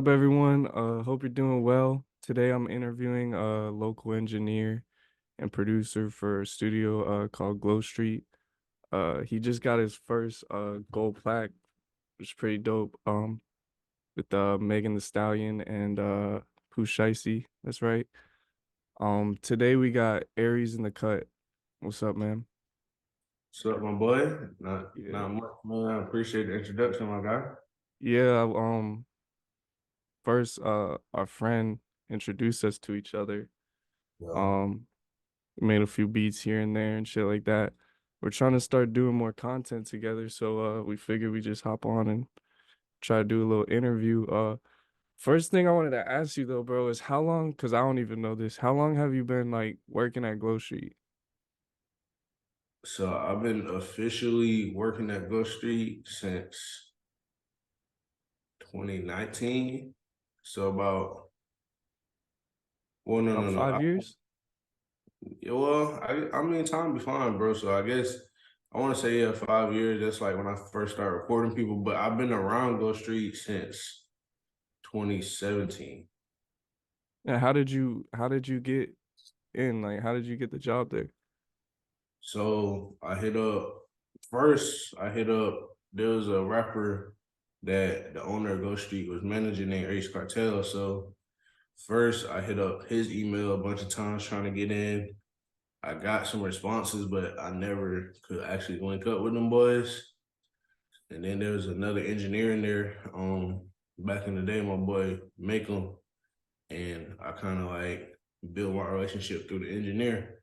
Up, everyone? Hope you're doing well. Today I'm interviewing a local engineer and producer for a studio called Glow Street. He just got his first gold plaque, which is pretty dope. With Megan the Stallion and Pooh Shiesty. That's right. Today we got Aries in the cut. What's up, man? What's up, my boy? Not Yeah. much, man. I appreciate the introduction, my guy. Yeah, first our friend introduced us to each other. Yeah. Um made a few beats here and there and shit like that. We're trying to start doing more content together, so we figured we just hop on and try to do a little interview. First thing I wanted to ask you though, bro, is how long, because I don't even know this, how long have you been like working at Glow Street? So I've been officially working at Ghost Street since 2019. So about, well, no, About no, no. 5 years? I mean, time be fine, bro. So I guess I want to say, yeah, 5 years. That's like when I first started recording people, but I've been around Ghost Street since 2017. And how did you get in? Like how did you get the job there? So I hit up, there was a rapper that the owner of Ghost Street was managing named Ace Cartel. So first I hit up his email a bunch of times trying to get in. I got some responses, but I never could actually link up with them boys. And then there was another engineer in there. Back in the day, my boy Makem, and I kind of like built my relationship through the engineer.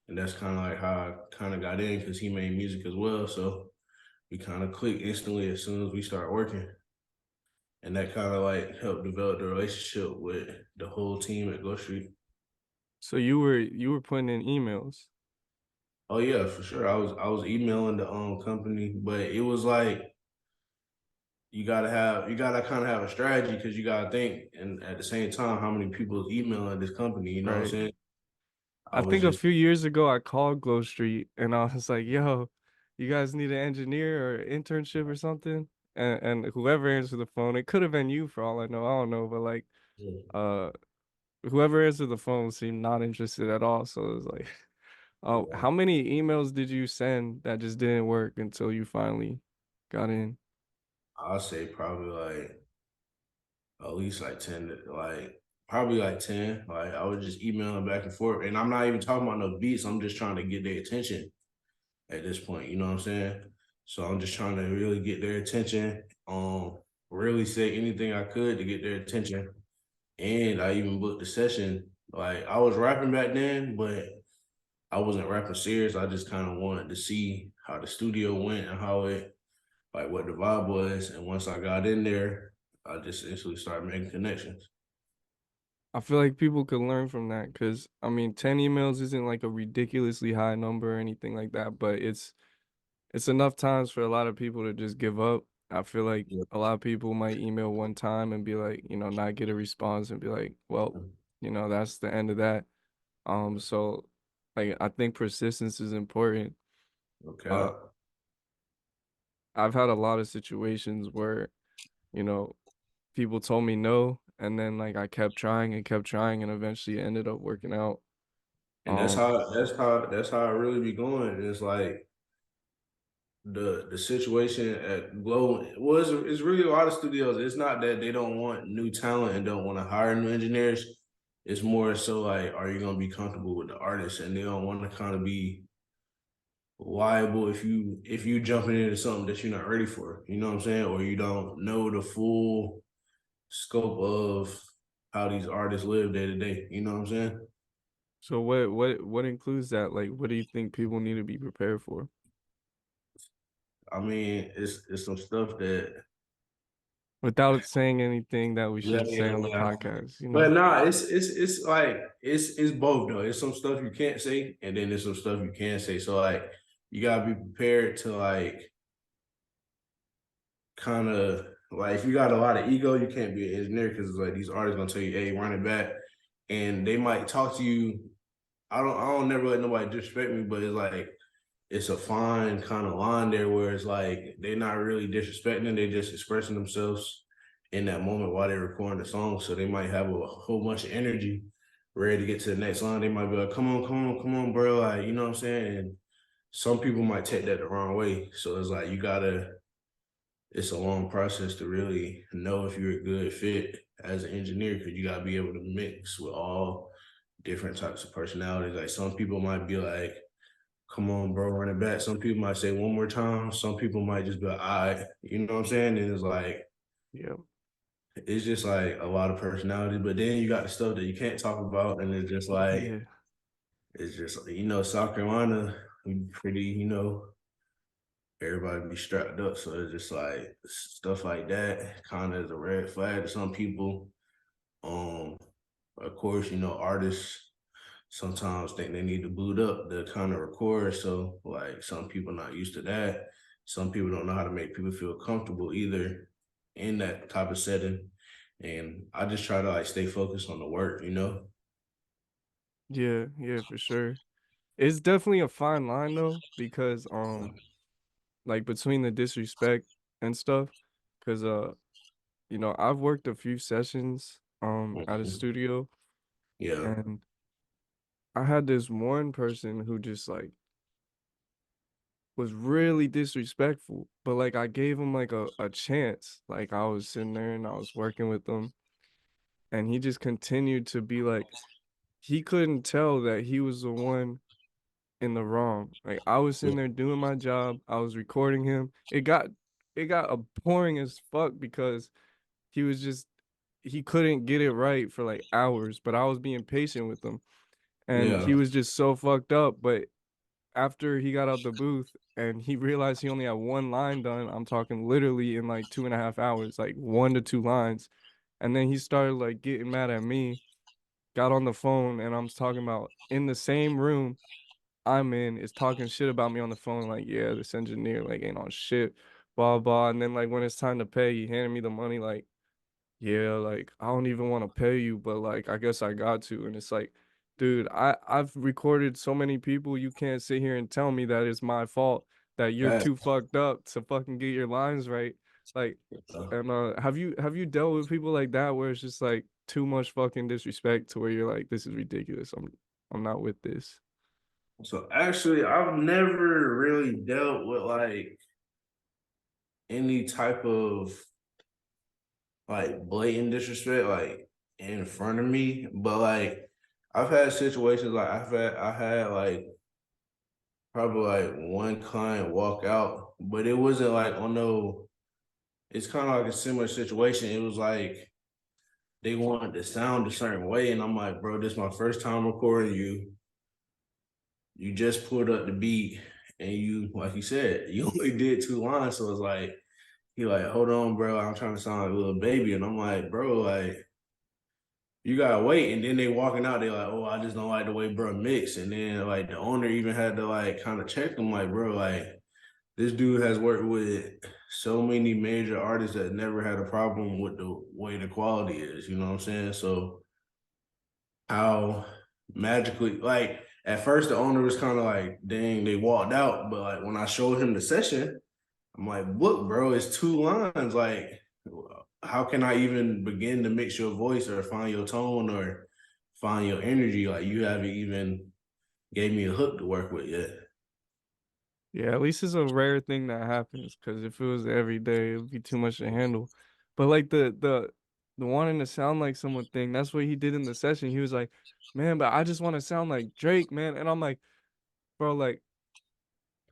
And that's kind of like how I kind of got in because he made music as well. So we kind of clicked instantly as soon as we start working. And that kind of like helped develop the relationship with the whole team at Ghost Street. So you were putting in emails, Oh yeah, for sure. I was emailing the company, but it was like you gotta kind of have a strategy because you gotta think, and at the same time, how many people is emailing this company? You know what I'm right? saying? I I was think a just few years ago I called Glow Street and I was like, "Yo, you guys need an engineer or internship or something?" And whoever answered the phone, it could have been you for all I know. I don't know, but like, uh, whoever answered the phone seemed not interested at all. So it was like, oh, yeah, how many emails did you send that just didn't work until you finally got in? I'll say probably like at least like 10, like probably like 10. Like I was just emailing back and forth. And I'm not even talking about no beats. I'm just trying to get their attention at this point. You know what I'm saying? So I'm just trying to really get their attention. Really say anything I could to get their attention. And I even booked the session. Like I was rapping back then, but I wasn't rapping serious. I just kind of wanted to see how the studio went and how it like what the vibe was. And once I got in there, I just instantly started making connections. I feel like people could learn from that because I mean, 10 emails isn't like a ridiculously high number or anything like that, but it's enough times for a lot of people to just give up. I feel like Yeah. a lot of people might email one time and be like, not get a response and be like, well, that's the end of that. So like I think persistence is important. Uh, Okay. I've had a lot of situations where, you know, people told me no, and then like I kept trying, and eventually it ended up working out. And that's Um, how that's how it really be going. It's like the situation at Glow it's really a lot of studios. It's not that they don't want new talent and don't want to hire new engineers. It's more so like, are you gonna be comfortable with the artist? And they don't want to kind of be liable if you jumping into something that you're not ready for. You know what I'm saying? Or you don't know the full scope of how these artists live day to day. You know what I'm saying? so what includes that? Like, what do you think people need to be prepared for? I mean, it's some stuff that Without saying anything that we yeah, shouldn't say yeah, on the yeah. podcast, you But know? nah, it's like it's both though. It's some stuff you can't say, and then there's some stuff you can say. So like you gotta be prepared to like kind of like if you got a lot of ego, you can't be an engineer because it's like these artists gonna tell you, "Hey, run it back," and they might talk to you. I don't never let nobody disrespect me, but it's like it's a fine kind of line there where it's like they're not really disrespecting, they just expressing themselves. in that moment while they're recording the song. So they might have a whole bunch of energy ready to get to the next line. They might be like, come on, come on, come on, bro. Like, you know what I'm saying? And some people might take that the wrong way. So it's like it's a long process to really know if you're a good fit as an engineer because you gotta be able to mix with all different types of personalities. Like some people might be like, come on, bro, run it back. Some people might say one more time. Some people might just be like, all right, you know what I'm saying? And it's like, Yeah. it's just like a lot of personality. But then you got the stuff that you can't talk about, and it's just like, Yeah. it's just, South Carolina, pretty, everybody be strapped up. So it's just like stuff like that kind of is a red flag to some people. Um, of course, artists sometimes think they need to boot up to kind of record. So like some people not used to that. Some people don't know how to make people feel comfortable either in that type of setting. And I just try to like stay focused on the work. Yeah, yeah, for sure. It's definitely a fine line though, because like between the disrespect and stuff, because I've worked a few sessions at a Mhm. studio, Yeah. and I had this one person who just like was really disrespectful, but like I gave him like a chance. Like I was sitting there and I was working with him, and he just continued to be like he couldn't tell that he was the one in the wrong. Like I was sitting there doing my job, I was recording him. It got abhorring as fuck because he was just he couldn't get it right for like hours, but I was being patient with him. And he Yeah. was just so fucked up. But after he got out the booth and he realized he only had one line done, I'm talking literally in like 2.5 hours, like 1 to 2 lines. And then he started like getting mad at me, got on the phone, and I'm talking about in the same room I'm in is talking shit about me on the phone, like, yeah, this engineer like ain't on shit, blah blah. And then like when it's time to pay, he handed me the money, like, yeah, like I don't even want to pay you, but like I guess I got to. And it's like, dude, I've recorded so many people, you can't sit here and tell me that it's my fault that you're That, too fucked up to fucking get your lines right. Like, and have you dealt with people like that where it's just like too much fucking disrespect to where you're like, this is ridiculous. I'm not with this. so actually I've never really dealt with like any type of like blatant disrespect like in front of me, but like I've had situations like I had like probably like one client walk out, but it wasn't like on no. It's kind of like a similar situation. It was like they wanted to sound a certain way, and I'm like, bro, this is my first time recording you. You just pulled up the beat, and you, like you said, you only did 2 lines, so it's like he like, hold on, bro, I'm trying to sound like a little baby, and I'm like, bro, like you gotta wait. And then they walking out, they like, oh, I just don't like the way bro mix. And then like the owner even had to like kind of check them, like, bro, like this dude has worked with so many major artists that never had a problem with the way the quality is. You know what I'm saying? So how magically, like at first the owner was kind of like, dang, they walked out. But like when I showed him the session, I'm like, look, bro, it's 2 lines. Like, how can I even begin to mix your voice or find your tone or find your energy? Like, you haven't even gave me a hook to work with yet. Yeah, at least it's a rare thing that happens, because if it was every day, it would be too much to handle. But like the wanting to sound like someone thing, that's what he did in the session. He was like, man, but I just want to sound like Drake, man. And I'm like, bro, like,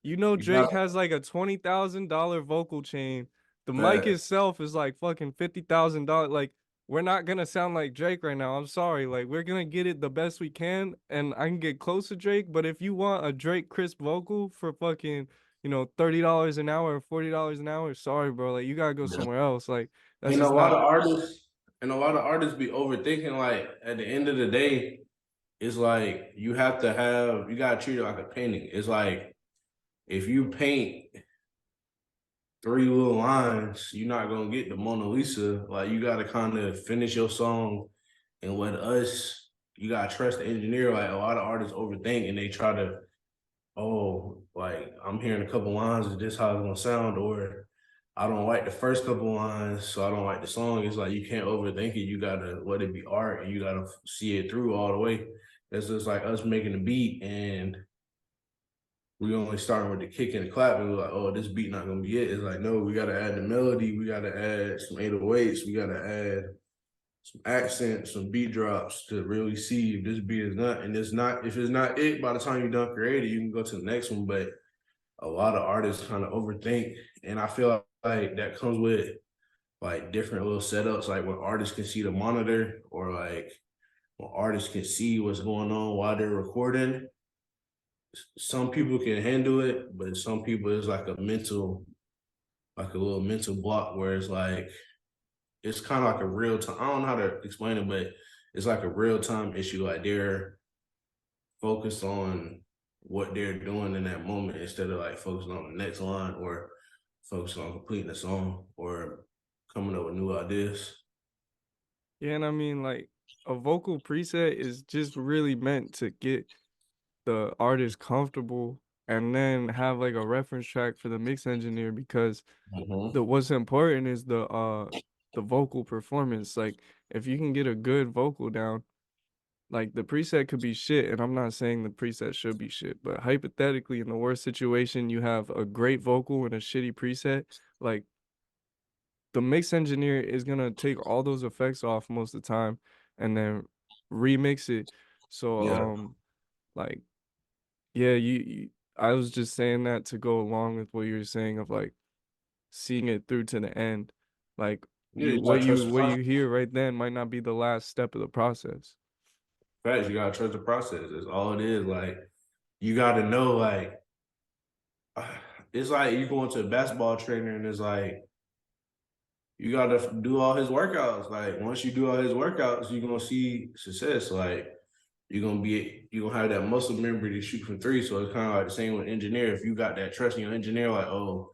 You Drake got has like a $20,000 vocal chain. The mic that. itself is like fucking $50,000. Like, we're not gonna sound like Drake right now. I'm sorry. Like, we're gonna get it the best we can, and I can get close to Drake. But if you want a Drake crisp vocal for fucking, $30 an hour or $40 an hour, sorry, bro. Like, you gotta go somewhere else. Like, that's And a just lot not. of artists and a lot of artists be overthinking. Like at the end of the day, it's like you gotta treat it like a painting. It's like if you paint 3 little lines, you're not gonna get the Mona Lisa. Like you gotta kind of finish your song and let us. You gotta trust the engineer. Like a lot of artists overthink and they try to, oh, like I'm hearing a couple lines. Is this how it's gonna sound? Or I don't like the first couple lines, so I don't like the song. It's like you can't overthink it. You gotta let it be art, and you gotta see it through all the way. It's just like us making a beat, and we only starting with the kick and the clap, and we're like, oh, this beat not gonna be it. It's like, no, we gotta add the melody, we gotta add some 808s, we gotta add some accents, some beat drops to really see if this beat is not. And it's not, if it's not it, by the time you're done creating, you can go to the next one. But a lot of artists kind of overthink, and I feel like that comes with like different little setups, like when artists can see the monitor, or like when artists can see what's going on while they're recording. Some people can handle it, but some people it's like a mental, like a little mental block where it's like it's kind of like a real time. I don't know how to explain it, but it's like a real time issue. Like they're focused on what they're doing in that moment instead of like focusing on the next line, or focusing on completing the song, or coming up with new ideas. Yeah, and I mean, like, a vocal preset is just really meant to get the artist comfortable and then have like a reference track for the mix engineer because the Mm-hmm. what's important is the vocal performance. Like if you can get a good vocal down, like the preset could be shit, and I'm not saying the preset should be shit, but hypothetically in the worst situation you have a great vocal and a shitty preset, like the mix engineer is gonna take all those effects off most of the time and then remix it. So Yeah, like yeah, I was just saying that to go along with what you were saying of like seeing it through to the end. Like yeah, you gotta trust the what process. you hear right then might not be the last step of the process. Facts, you gotta trust the process. That's all it is. Like you gotta know, like it's like you going to a basketball trainer, and it's like you gotta do all his workouts. Like once you do all his workouts, you're gonna see success. Like you're gonna have that muscle memory to shoot from three. So it's kind of like the same with engineer. If you got that trust in your engineer, like, oh,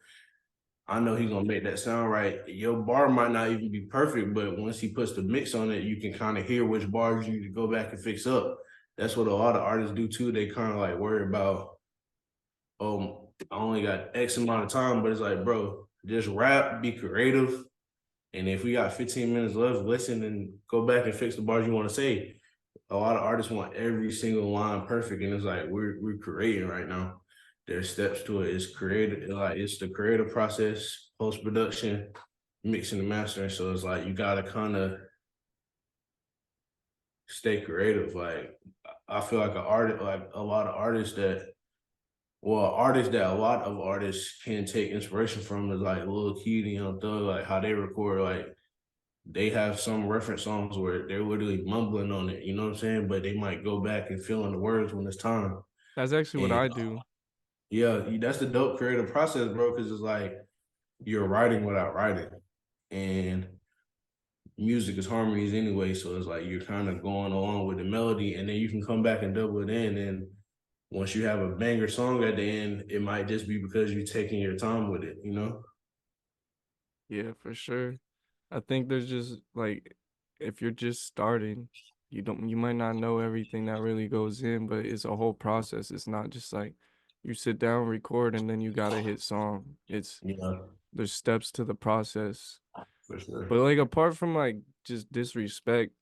I know he's gonna make that sound right. Your bar might not even be perfect, but once he puts the mix on it, you can kind of hear which bars you need to go back and fix up. That's what a lot of artists do too. They kind of like worry about, I only got X amount of time, but it's like, bro, just rap, be creative, and if we got 15 minutes left, listen and go back and fix the bars you want to say. A lot of artists want every single line perfect, and it's like we're creating right now. There's steps to it. It's creative, like it's the creative process, post production, mixing and mastering. So it's like you gotta kind of stay creative. Like I feel like like a lot of artists that, well, artists that a lot of artists can take inspiration from is like Lil Keaty, Young Thug, like how they record. Like they have some reference songs where they're literally mumbling on it. You know what I'm saying? But they might go back and fill in the words when it's time. That's actually what And I do. yeah, that's the dope creative process, bro. Because it's like you're writing without writing, and music is harmonies anyway. So it's like you're kind of going along with the melody, and then you can come back and double it in. And once you have a banger song at the end, it might just be because you're taking your time with it. You know? Yeah, for sure. I think there's just like if you're just starting, you might not know everything that really goes in, but it's a whole process. It's not just like you sit down, record, and then you gotta hit song. Yeah, There's steps to the process. for sure. But like apart from like just disrespect,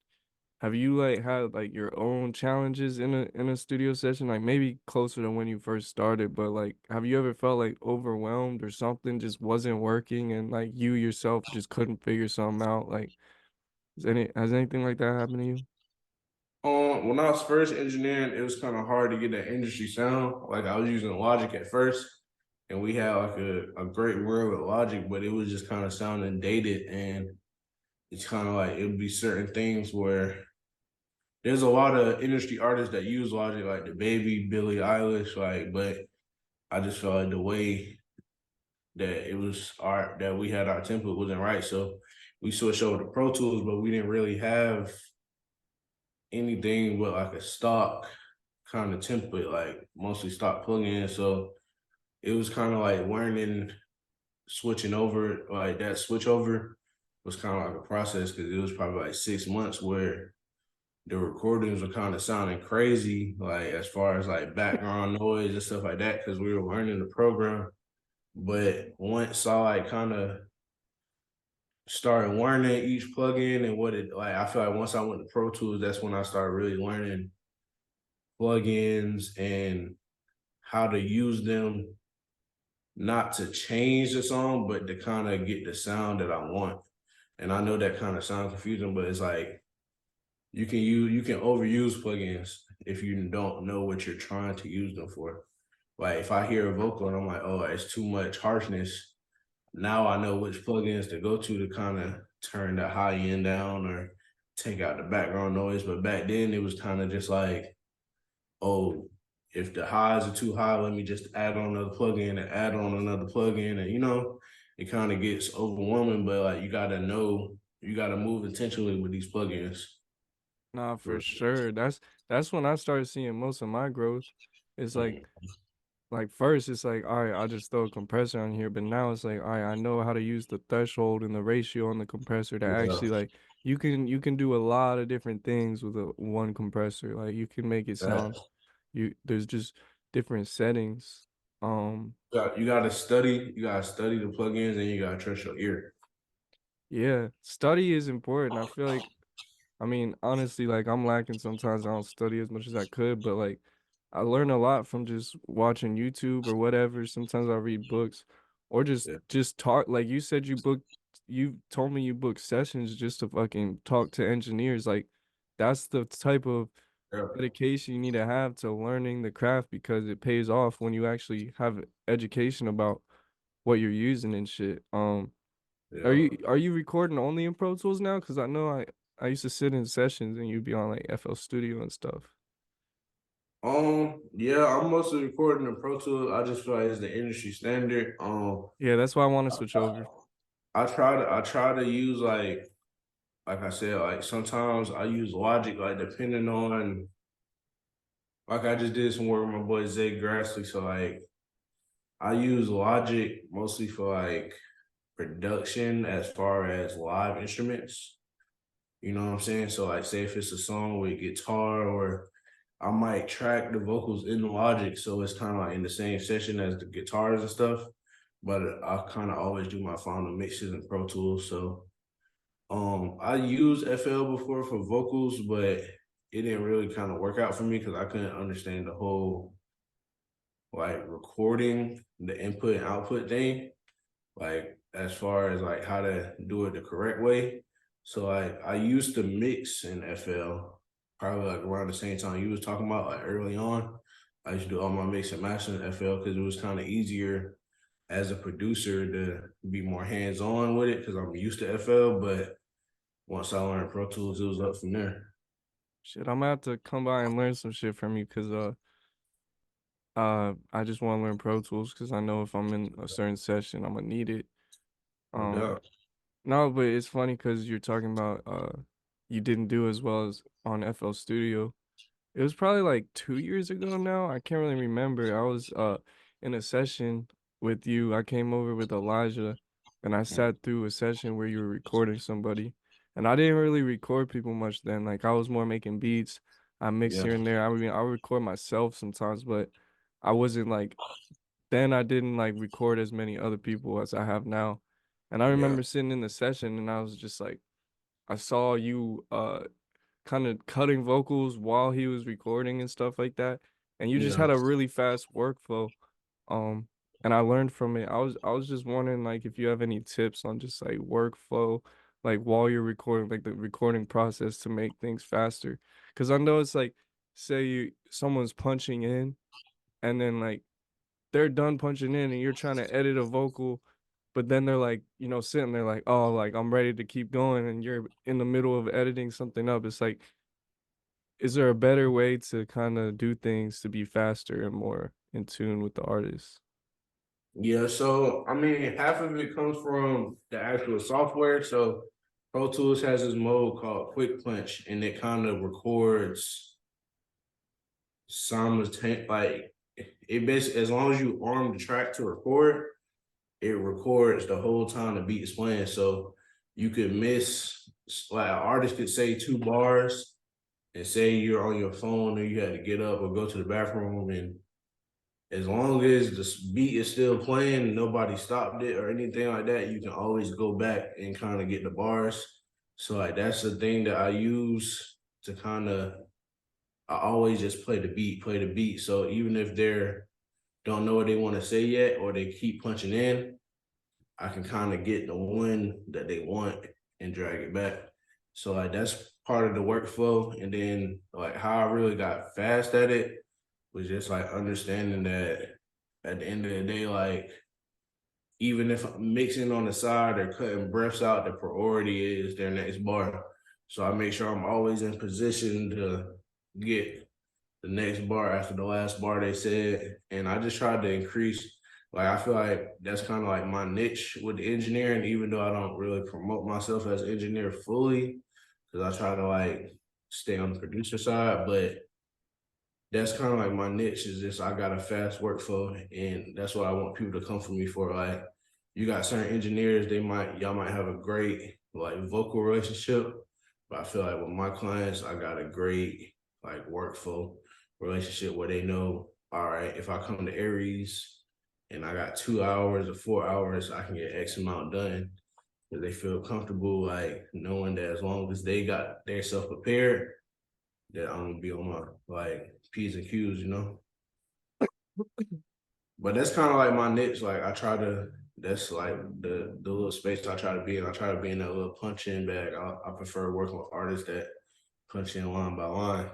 have you like had like your own challenges in a studio session? Like maybe closer to when you first started, but like have you ever felt like overwhelmed or something just wasn't working and like you yourself just couldn't figure something out? Like has anything like that happened to you? When I was first engineering, it was kind of hard to get that industry sound. Like I was using Logic at first, and we had like a great word with Logic, but it was just kind of sounding dated. And it's kind of like it would be certain things where there's a lot of industry artists that use Logic, like the Baby, Billie Eilish, like, but I just felt like the way that it was art that we had our template wasn't right. So we switched over to Pro Tools, but we didn't really have anything but like a stock kind of template, like mostly stock plugins. So it was kind of like learning, switching over, like that switch over was kind of like a process because it was probably like 6 months where the recordings were kind of sounding crazy, like as far as like background noise and stuff like that, because we were learning the program. But once I like kind of started learning each plugin and what it like. I feel like once I went to Pro Tools, that's when I started really learning plugins and how to use them, not to change the song, but to kind of get the sound that I want. And I know that kind of sounds confusing, but it's like you can overuse plugins if you don't know what you're trying to use them for. Like if I hear a vocal and I'm like, oh, it's too much harshness, now I know which plugins to go to kind of turn the high end down or take out the background noise. But back then it was kind of just like, oh, if the highs are too high, let me just add on another plugin and add on another plugin. And it kind of gets overwhelming, but like you gotta know, you gotta move intentionally with these plugins. Nah, for sure. That's when I started seeing most of my growth. It's like first it's like, all right, I'll just throw a compressor on here, but now it's like, all right, I know how to use the threshold and the ratio on the compressor to Yeah, actually like you can do a lot of different things with a one compressor. Like you can make it sound that there's just different settings. Um you gotta study the plugins and you gotta trust your ear. yeah, study is important. I feel like I mean, honestly, like I'm lacking sometimes. I don't study as much as I could, but like I learn a lot from just watching YouTube or whatever. Sometimes I read books or just Yeah, just talk. Like you told me you book sessions just to fucking talk to engineers. Like that's the type of yeah, dedication you need to have to learning the craft because it pays off when you actually have education about what you're using and shit. Are yeah. you recording only in Pro Tools now? Because I know I used to sit in sessions and you'd be on like FL Studio and stuff. Yeah, I'm mostly recording in Pro Tools. I just feel like it's the industry standard. Yeah, that's why I want to switch over. I try to use like I said, like sometimes I use Logic, like depending on like I just did some work with my boy Zay Grassley. So like I use Logic mostly for like production as far as live instruments. You know what I'm saying? So like say if it's a song with guitar or I might track the vocals in Logic so it's kind of like in the same session as the guitars and stuff. But I kind of always do my final mixes in Pro Tools. So I used FL before for vocals, but it didn't really kind of work out for me because I couldn't understand the whole like recording the input and output thing, like as far as like how to do it the correct way. So I used to mix in FL probably like around the same time you was talking about, like early on. I used to do all my mix and mastering in FL because it was kind of easier as a producer to be more hands on with it because I'm used to FL. But once I learned Pro Tools, it was up from there. Shit, I'm gonna have to come by and learn some shit from you because I just want to learn Pro Tools because I know if I'm in a certain session I'm gonna need it. No Um, doubt. no, but it's funny because you're talking about you didn't do as well as on FL Studio. It was probably like 2 years ago now. I can't really remember. I was in a session with you. I came over with Elijah and I sat through a session where you were recording somebody. And I didn't really record people much then. Like I was more making beats. I mix Yeah, here and there. I mean, I record myself sometimes, but I wasn't like then I didn't like record as many other people as I have now. And I yeah, remember sitting in the session and I was just like I saw you kind of cutting vocals while he was recording and stuff like that. And you just yeah, had a really fast workflow. Um, and I learned from it. I was just wondering like if you have any tips on just like workflow, like while you're recording, like the recording process to make things faster. Because I know it's like, say someone's punching in and then like they're done punching in and you're trying to edit a vocal, but then they're like, sitting there like, oh, like I'm ready to keep going, and you're in the middle of editing something up. It's like, is there a better way to kind of do things to be faster and more in tune with the artist? yeah. So I mean, half of it comes from the actual software. So Pro Tools has this mode called Quick Punch, and it kind of records simultaneous. Like it basically, as long as you arm the track to record, it records the whole time the beat is playing. So you could miss, like an artist could say 2 bars and say you're on your phone or you had to get up or go to the bathroom and as long as the beat is still playing and nobody stopped it or anything like that, you can always go back and kind of get the bars. So like that's the thing that I use to kind of I always just play the beat. So even if they're don't know what they want to say yet or they keep punching in, I can kind of get the one that they want and drag it back. So like that's part of the workflow. And then like how I really got fast at it was just like understanding that at the end of the day, like even if I'm mixing on the side or cutting breaths out, the priority is their next bar. So I make sure I'm always in position to get the next bar after the last bar they said. And I just tried to increase, like, I feel like that's kind of like my niche with the engineering, even though I don't really promote myself as an engineer fully, because I try to like stay on the producer side. But that's kind of like my niche is just I got a fast workflow, and that's what I want people to come for me for. Like, you got certain engineers, y'all might have a great like vocal relationship, but I feel like with my clients, I got a great like workflow relationship where they know, all right, if I come to Aries and I got 2 hours or 4 hours, I can get X amount done. Because they feel comfortable like knowing that as long as they got their self prepared, that I'm gonna be on my like P's and Q's, you know. But that's kind of like my niche. Like I try to, that's like the little space I try to be in. I try to be in that little punch in bag. I prefer working with artists that punch in line by line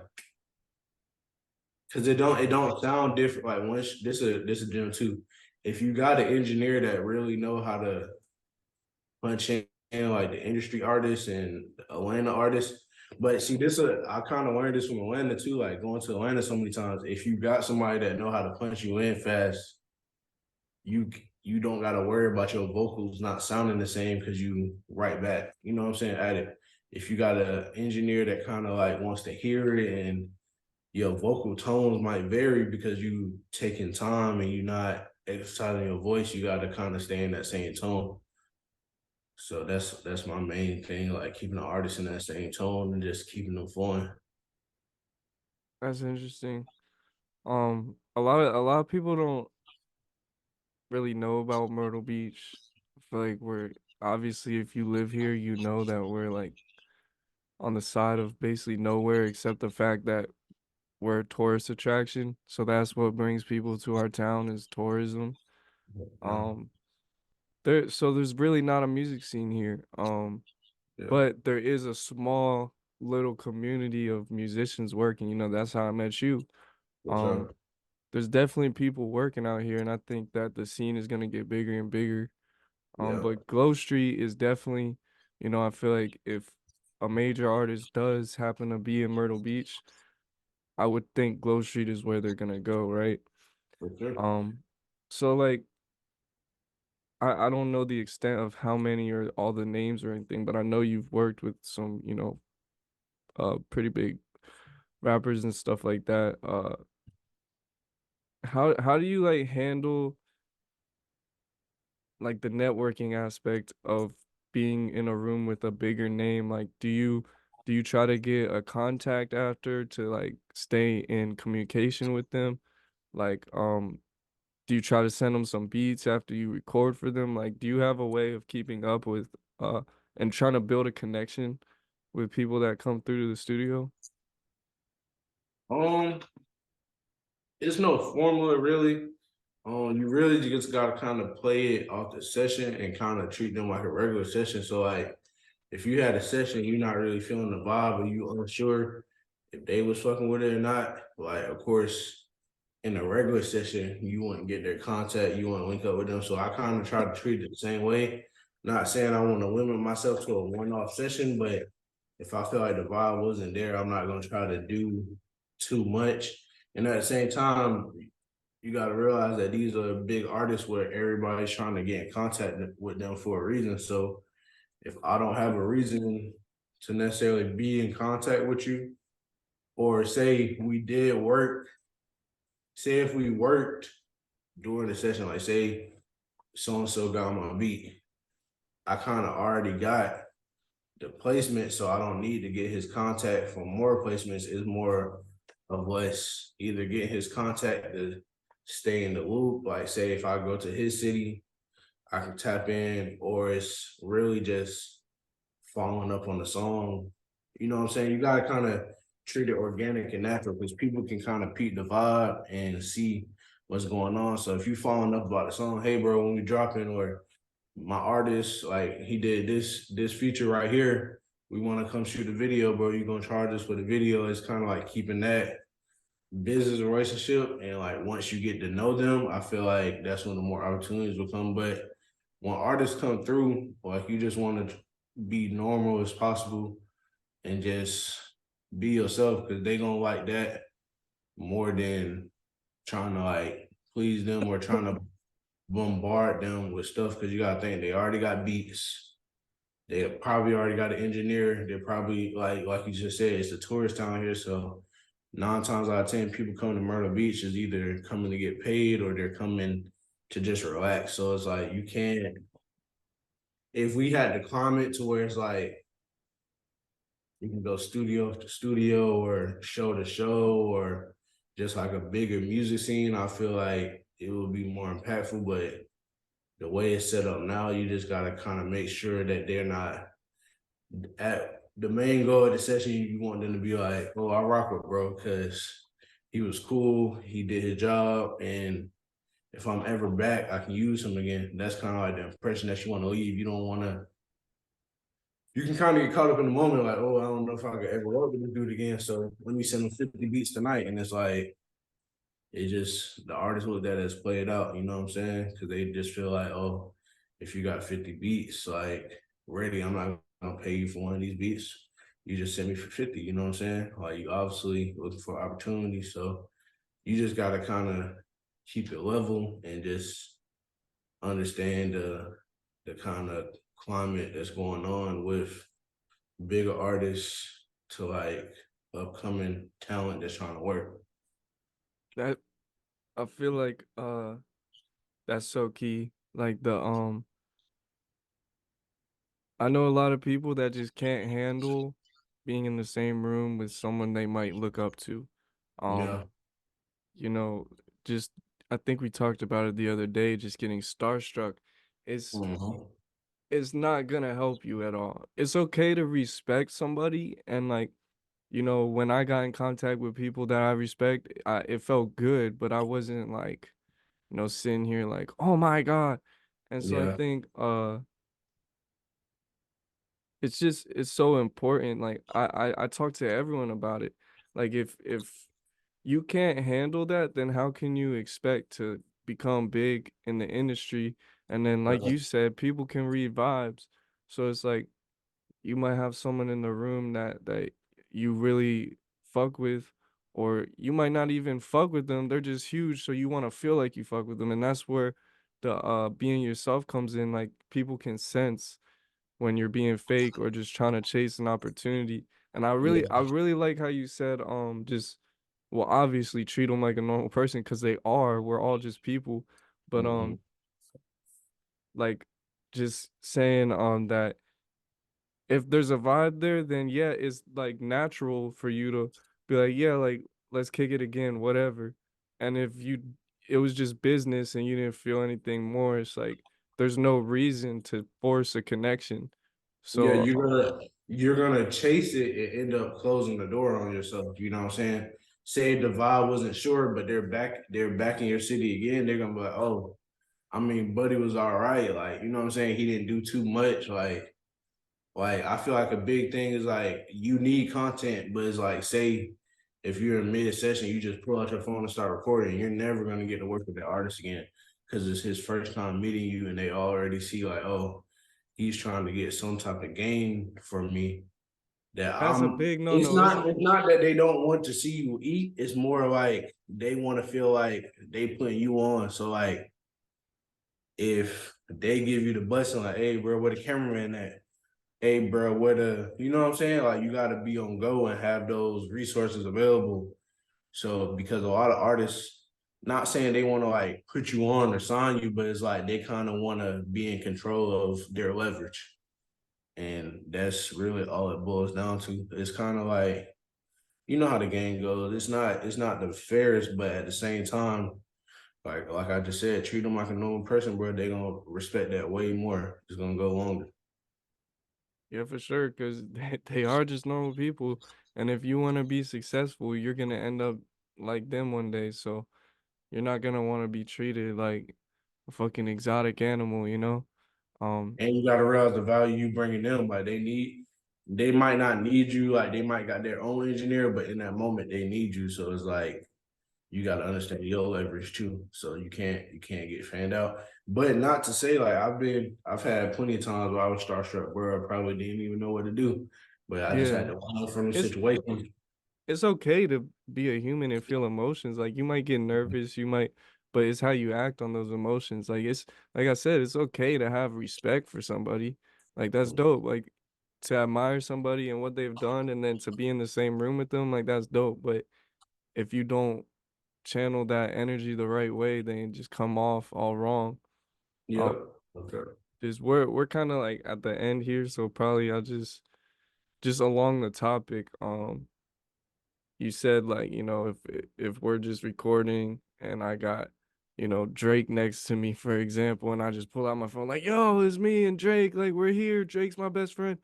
because it don't sound different. Like once this is gym too. If you got an engineer that really know how to punch in like the industry artists and Atlanta artists. But see, I kind of learned this from Atlanta too. Like going to Atlanta so many times. If you got somebody that know how to punch you in fast, you you don't got to worry about your vocals not sounding the same because you right back. You know what I'm saying? At it. If you got an engineer that kind of like wants to hear it and your vocal tones might vary because you taking time and you're not exercising your voice, you got to kind of stay in that same tone. So that's my main thing, like keeping the artist in that same tone and just keeping them flowing. That's interesting. A lot of people don't really know about Myrtle Beach. I feel like we're obviously if you live here, you know that we're like on the side of basically nowhere except the fact that we're a tourist attraction. So that's what brings people to our town is tourism. Yeah, Um there's really not a music scene here. yeah, But there is a small little community of musicians working. That's how I met you. for Um sure. there's definitely people working out here and I think that the scene is gonna get bigger and bigger. Yeah, But Glow Street is definitely, I feel like if a major artist does happen to be in Myrtle Beach, I would think Glow Street is where they're gonna go, right? for sure. Um, so like I don't know the extent of how many or all the names or anything, but I know you've worked with some, pretty big rappers and stuff like that. How do you like handle like the networking aspect of being in a room with a bigger name? Like, do you try to get a contact after to like stay in communication with them? Like, do you try to send them some beats after you record for them? Like, do you have a way of keeping up with and trying to build a connection with people that come through to the studio? Um, it's no formula really. You really just gotta kind of play it off the session and kind of treat them like a regular session. So like, if you had a session, you're not really feeling the vibe, or you unsure if they was fucking with it or not. Like, of course, in a regular session, you wouldn't get their contact, you want to link up with them. So I kind of try to treat it the same way. Not saying I want to limit myself to a one-off session, but if I feel like the vibe wasn't there, I'm not gonna try to do too much. And at the same time, you got to realize that these are big artists where everybody's trying to get in contact with them for a reason. So if I don't have a reason to necessarily be in contact with you, or say we did work, say if we worked during the session, like say so and so got my beat, I kind of already got the placement, so I don't need to get his contact for more placements. It's more of us either getting his contact to stay in the loop. Like, say if I go to his city, I can tap in, or it's really just following up on the song. You know what I'm saying? You gotta kind of treat it organic and natural because people can kind of peep the vibe and see what's going on. So if you following up about the song, hey bro, when we dropping, or my artist, like he did this feature right here. We want to come shoot a video, bro. You gonna charge us for the video? It's kind of like keeping that business relationship, and like once you get to know them, I feel like that's when the more opportunities will come. But when artists come through, like you just want to be normal as possible and just be yourself because they gonna like that more than trying to like please them or trying to bombard them with stuff because you gotta think they already got beats. They probably already got an engineer. They're probably like you just said, it's a tourist town here. So 9 times out of 10, people come to Myrtle Beach is either coming to get paid or they're coming to just relax. So it's like you can't, if we had the climate to where it's like you can go studio to studio or show to show or just like a bigger music scene, I feel like it would be more impactful. But the way it's set up now, you just gotta kind of make sure that they're not at the main goal of the session. You want them to be like, "Oh, I rock with bro," because he was cool, he did his job, and if I'm ever back, I can use him again. That's kind of like the impression that you want to leave. You don't want to. You can kind of get caught up in the moment, like, "Oh, I don't know if I could ever work with this dude again." So let me send him 50 beats tonight, and it's like it just the artist look at it as play it out, you know what I'm saying? Because they just feel like, oh, if you got 50 beats, like ready, I'm not gonna pay you for one of these beats. You just send me for 50, you know what I'm saying? Like you obviously looking for opportunities. So you just gotta kind of keep it level and just understand the kind of climate that's going on with bigger artists to like upcoming talent that's trying to work. That I feel like that's so key. Like the I know a lot of people that just can't handle being in the same room with someone they might look up to. Um, Yeah. you know, just I think we talked about it the other day, just getting starstruck. It's Mhm. it's not gonna help you at all. It's okay to respect somebody and like, when I got in contact with people that I respect, it felt good, but I wasn't like, sitting here like, "Oh my God." And so I Yeah. think it's so important. Like I talk to everyone about it. Like if you can't handle that, then how can you expect to become big in the industry? And then like Yeah. you said, people can read vibes. So it's like you might have someone in the room that you really fuck with, or you might not even fuck with them. They're just huge, so you want to feel like you fuck with them. And that's where the being yourself comes in. Like people can sense when you're being fake or just trying to chase an opportunity. And I Yeah. really like how you said just well, obviously treat them like a normal person because they are. We're all just people. But Mhm. like just saying that if there's a vibe there, then yeah, it's like natural for you to be like, yeah, like let's kick it again, whatever. And if it was just business and you didn't feel anything more, it's like there's no reason to force a connection. Yeah, So you're gonna chase it and end up closing the door on yourself. You know what I'm saying? Say the vibe wasn't sure, but they're back in your city again. They're gonna be like, oh, I mean, Buddy was all right. Like, you know what I'm saying? He didn't do too much. Like I feel like a big thing is like you need content, but it's like say if you're in mid session, you just pull out your phone and start recording. You're never gonna get to work with the artist again because it's his first time meeting you, and they already see like, oh, he's trying to get some type of gain from me. That that's a I'm. big no It's no. not. It's not that they don't want to see you eat. It's more like they want to feel like they putting you on. So like if they give you the blessing, like, hey, bro, where the cameraman at? Hey, bro, where the, you know what I'm saying? Like, you got to be on go and have those resources available. So, because a lot of artists, not saying they want to like put you on or sign you, but it's like they kind of want to be in control of their leverage. And that's really all it boils down to. It's kind of like, you know how the game goes. It's not the fairest, but at the same time, Like I just said, treat them like a normal person, bro. They gonna respect that way more. It's gonna go longer. Yeah, for sure, because they are just normal people, and if you wanna be successful, you're gonna end up like them one day, so you're not gonna wanna be treated like a fucking exotic animal, you know? Um, And you gotta realize the value you bringing them. Like they might not need you. Like they might got their own engineer, but in that moment they need you. So it's like you got to understand your leverage too. So you can't get fanned out. But not to say like I've had plenty of times where I was starstruck, bro. I probably didn't even know what to do, but I just had yeah, to learn from the it's situation. it's okay to be a human and feel emotions. Like you might get nervous, you might, but it's how you act on those emotions. Like it's like I said, it's okay to have respect for somebody. Like that's dope. Like to admire somebody and what they've done and then to be in the same room with them, like that's dope. But if you don't channel that energy the right way, then it just come off all wrong. Um, Yep. Okay. just we're kind of like at the end here, so probably I'll just along the topic. You said like, if we're just recording and I got, Drake next to me, for example, and I just pull out my phone like, yo, it's me and Drake, like we're here. Drake's my best friend.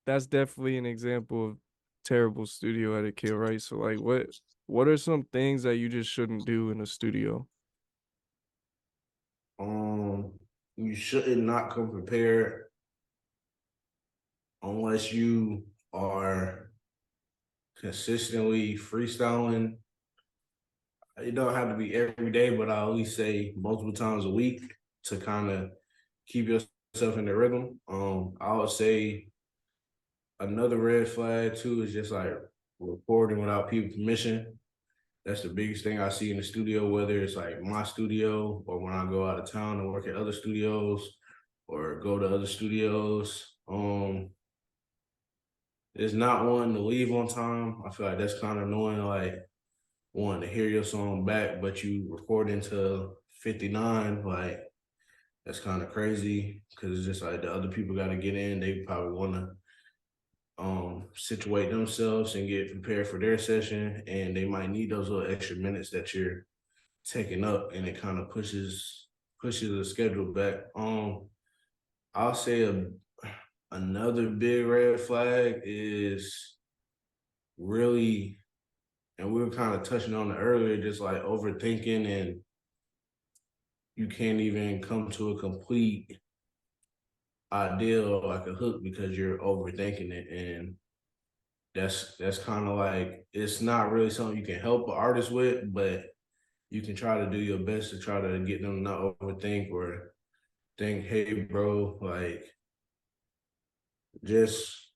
That's definitely an example of terrible studio etiquette, right? So like what are some things that you just shouldn't do in a studio? You shouldn't not come prepared unless you are consistently freestyling. It don't have to be every day, but I always say multiple times a week to kind of keep yourself in the rhythm. I would say another red flag too is just like recording without people permission. That's the biggest thing I see in the studio, whether it's like my studio or when I go out of town and work at other studios or go to other studios. It's not wanting to leave on time. I feel like that's kind of annoying. Like wanting to hear your song back, but you record into 59. Like that's kind of crazy because it's just like the other people got to get in. They probably want to situate themselves and get prepared for their session, and they might need those little extra minutes that you're taking up, and it kind of pushes the schedule back. I'll say another big red flag is really, and we were kind of touching on it earlier, just like overthinking, and you can't even come to a complete idea or like a hook because you're overthinking it, and that's kind of like it's not really something you can help an artist with, but you can try to do your best to try to get them not overthink or think, hey, bro, like just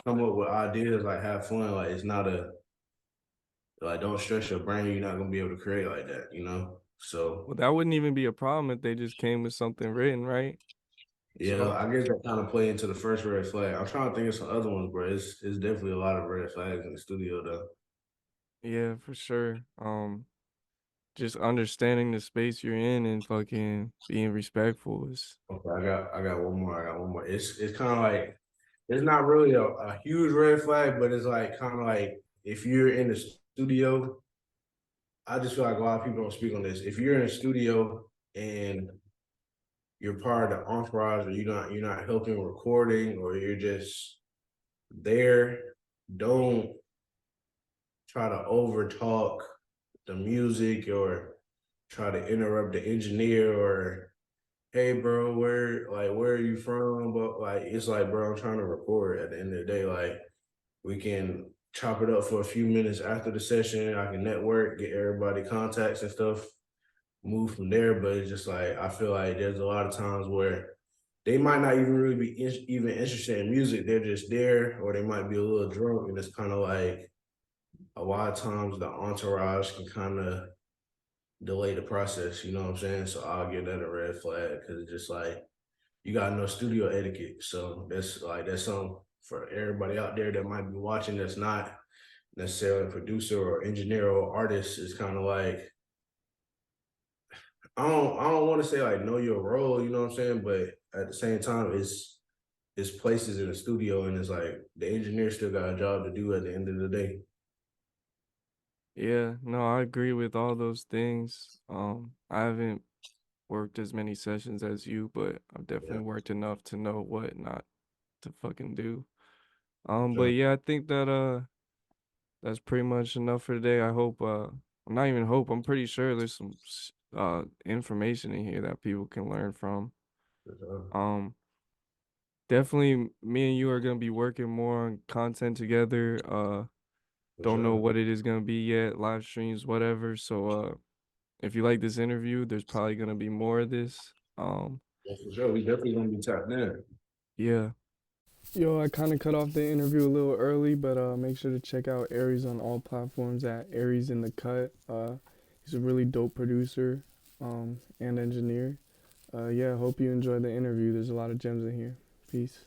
come up with ideas, like have fun. Like it's not a like don't stress your brain. You're not gonna be able to create like that, you know. So Well, that wouldn't even be a problem if they just came with something written, right? yeah, So I guess that kind of play into the first red flag. I'm trying to think of some other ones, bro. It's definitely a lot of red flags in the studio though. yeah, for sure. Just understanding the space you're in and fucking being respectful is Okay, I got one more. I got one more. It's kind of like it's not really a huge red flag, but it's like kind of like if you're in the studio, I just feel like a lot of people don't speak on this. If you're in a studio and you're part of the entourage, or you're not helping recording, or you're just there, don't try to over talk the music or try to interrupt the engineer or hey bro, where are you from? But like it's like, bro, I'm trying to record at the end of the day. Like we can chop it up for a few minutes after the session. I can network, get everybody contacts and stuff, move from there. But it's just like I feel like there's a lot of times where they might not even really be even interested in music. They're just there, or they might be a little drunk, and it's kind of like a lot of times the entourage can kind of delay the process. You know what I'm saying? So I'll give that a red flag because it's just like you got to know studio etiquette. So that's something for everybody out there that might be watching that's not necessarily a producer or engineer or artist. Is kind of like I don't want to say like know your role, you know what I'm saying? But at the same time, it's places in the studio, and it's like the engineer still got a job to do at the end of the day. Yeah, no, I agree with all those things. I haven't worked as many sessions as you, but I've Yeah, definitely worked enough to know what not to fucking do. for But sure. yeah, I think that that's pretty much enough for today. I hope I'm not even hope, I'm pretty sure there's some information in here that people can learn from. For sure. Um Definitely me and you are gonna be working more on content together. For Don't know sure. what it is gonna be yet, live streams, whatever. So if you like this interview, there's probably gonna be more of this. Yeah, for sure. We definitely gonna be tapped in. Yeah. Yo, I kind of cut off the interview a little early, but make sure to check out Aries on all platforms at Aries in the Cut. He's a really dope producer and engineer. Yeah, hope you enjoyed the interview. There's a lot of gems in here. Peace.